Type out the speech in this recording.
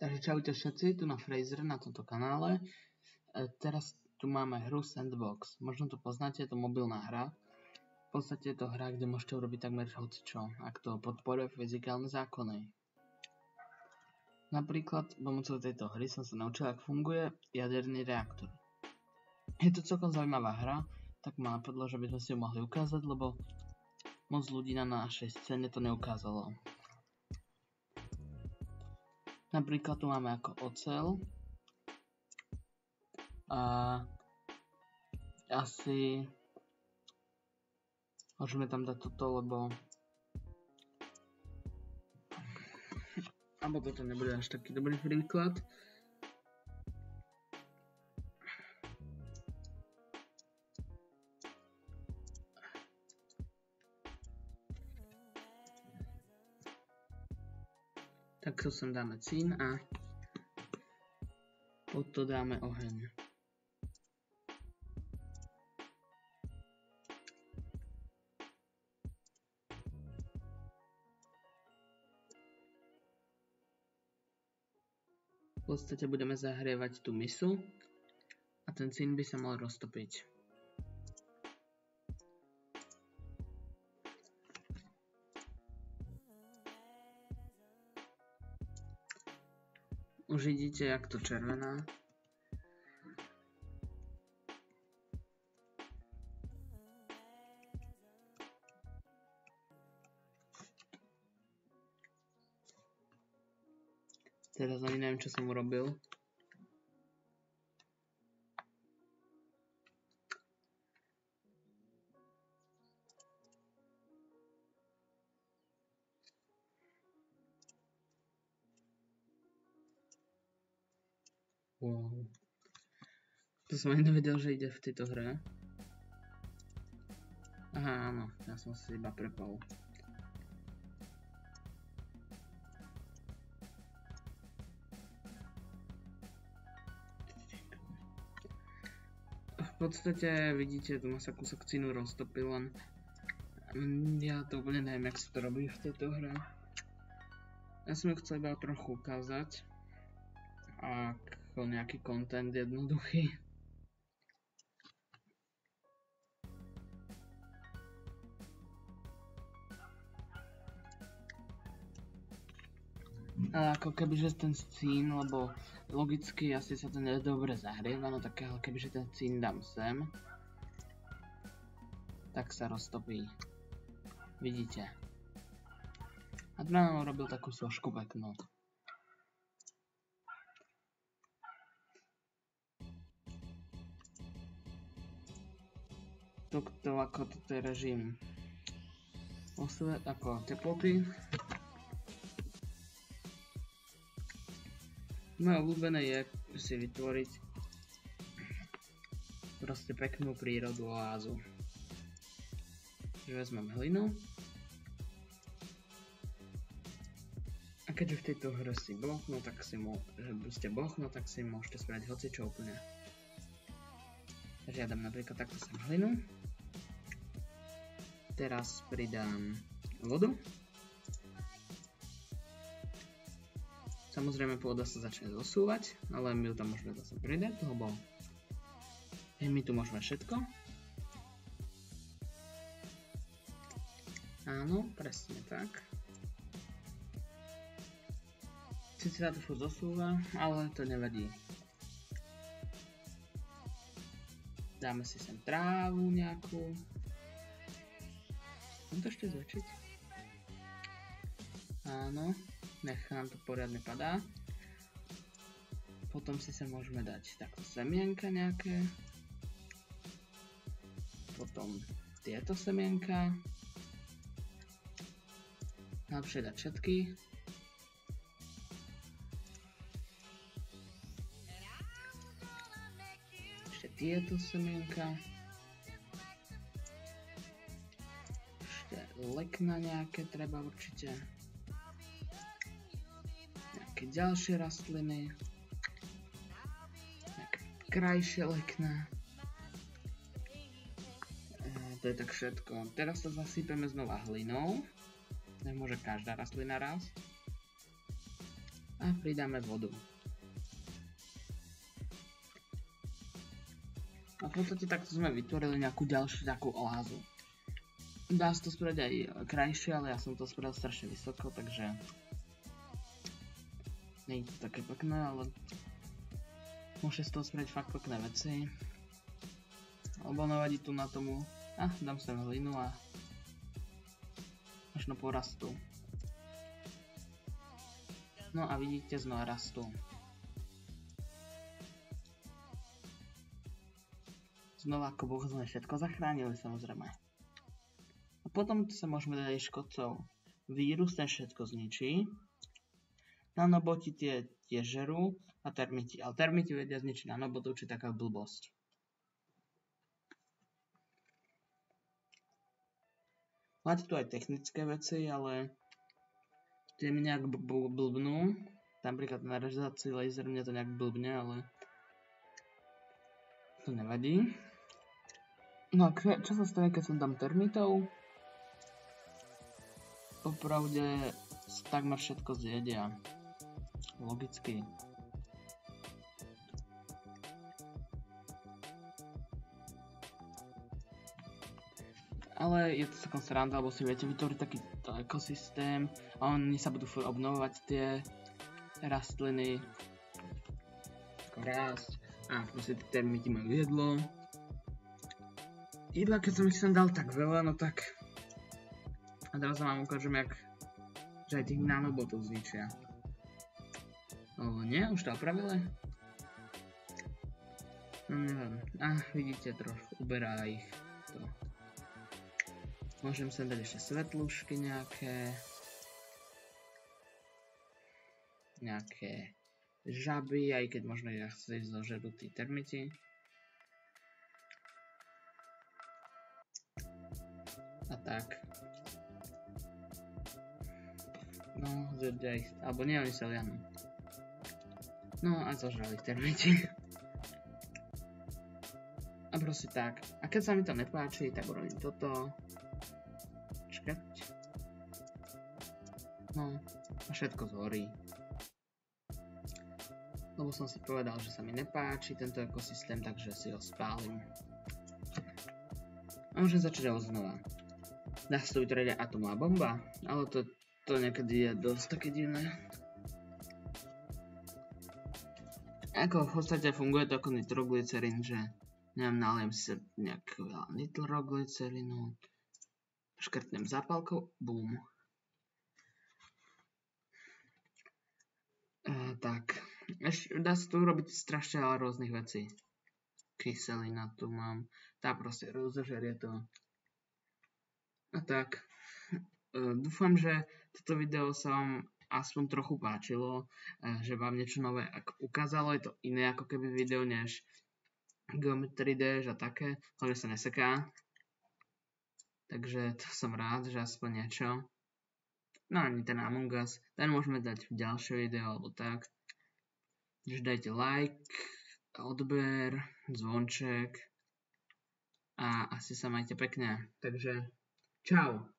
Takže čaute všetci, tu na Fraser na tomto kanále. Teraz tu máme hru Sandbox. Možno to poznáte, je to mobilná hra. V podstate je to hra, kde môžete urobiť takmer hocičo, ak to podporuje fyzikálne zákony. Napríklad pomocou tejto hry som sa naučil, ako funguje jaderný reaktor. Je to celkom zaujímavá hra, tak ma napadlo, že by sme si ju mohli ukázať, lebo moc ľudí na našej scéne to neukázalo. Napríklad tu máme ako oceľ a asi môžeme tam dať toto, lebo toto nebude až taký dobrý príklad. Tak to sem dáme cín a pod to dáme oheň. V podstate budeme zahrievať tú misu a ten cín by sa mal roztopiť. Už vidíte, jak to červená. Teraz ani neviem, čo som urobil. Wow. To som ani nevedel, že ide v tejto hre. Aha, áno, ja som si iba prepal. V podstate vidíte, tu ma sa kúsok cínu roztopil, len ja to úplne neviem, jak sa to robí v tejto hre. Ja som ju chcel iba trochu ukázať, ako nejaký content jednoduchý. Ale ako kebyže ten cín, lebo logicky asi sa to nedobre zahrieva, no tak kebyže ten cín dám sem, tak sa roztopí. Vidíte. A tu nám robil takú sošku peknú. Toto je režim ako teploty. Moje obľúbené je si vytvoriť proste peknú prírodu, oázu. Že vezmem hlinu. A keďže v tejto hre si boh, no tak si tak si môžete spraviť hocičo úplne. Takže ja dám napríklad takto sem hlinu. Teraz pridám vodu. Samozrejme pôda sa začne zosúvať, ale my ju tam môžeme zase pridať, lebo my tu môžeme všetko. Áno, presne tak. Sice sa to furt zosúva, ale to nevadí. Dáme si sem trávu nejakú. Mám to ešte zväčšiť? Áno. Nech nám to poriadne padá. Potom si sa môžeme dať takto semienka nejaké. Potom tieto semienka. Najlepšie dať všetky. Ešte tieto semienka. Ešte lekna nejaké treba určite. Ďalšie rastliny, nejaké krajšie lekná. To je tak všetko. Teraz to zasypeme znova hlinou. Nemôže každá rastlina rásť. a pridáme vodu. A v podstate takto sme vytvorili nejakú ďalšiu takú oázu. Dá sa to spraviť aj krajšie, ale ja som to spravil strašne vysoko, takže nie je to také pekné, ale môže z toho spraviť fakt pekné veci. Alebo nevadí tu na tomu, dám sem hlinu a možno porastú. No a vidíte, znova rastú. Znova ako Boh sme všetko zachránili, samozrejme. A potom sa môžeme dať aj škodcov. Vírus ten všetko zničí. Nanoboti tie žerú a termiti. Ale termiti vedia zničiť nanobotov, či taká blbosť. Máte tu aj technické veci, ale tie mi nejak blbnú. Napríklad na režací laser mne to nejak blbne, ale to nevadí. No a čo sa stane, keď som dám termitov? Popravde takmer všetko zjedia. Logicky. Ale je to taká sranda, lebo si viete vytvoriť takýto ekosystém a oni sa budú obnovovať tie rastliny. Ako rásť. A proste tie termity majú jedlo. Jedla, keď som ich sem dal tak veľa, no tak... A teraz vám ukážem, že aj tých nanobotov zničia. Nie? Už to opravili? No neviem. Vidíte, trošku uberá ich to. Môžem sem dať ešte svetlušky nejaké. Nejaké žaby, aj keď možno ich chce zožerú tí termiti. A tak. No, zjedia ich, alebo nie, oni sa lianú. No a zožrali termiti. A proste tak. A keď sa mi to nepáči, tak urobím toto. Čakať. No, a všetko zhorí. Lebo som si povedal, že sa mi nepáči tento ekosystém, takže si ho spálim. A môžem začať ho znova. Dá sa to vytvoriť atomová bomba, ale to niekedy je dosť také divné. Ako v podstate funguje to ako nitroglycerín, že neviem, naliem si nejak veľa nitroglycerínu, škrtnem zápalkou, bum. Tak, dá sa tu urobiť strašne veľa rôznych vecí. Kyselina tu mám, tá proste rozožerie to. A tak, dúfam, že toto video sa vám aspoň trochu páčilo, že vám niečo nové ukázalo. Je to iné ako keby video než Geometry Dash a také, hlavne sa neseká. Takže to som rád, že aspoň niečo. No ani ten Among Us, ten môžeme dať v ďalšie video alebo tak. Takže dajte like, odber, zvonček a asi sa majte pekne. Takže čau.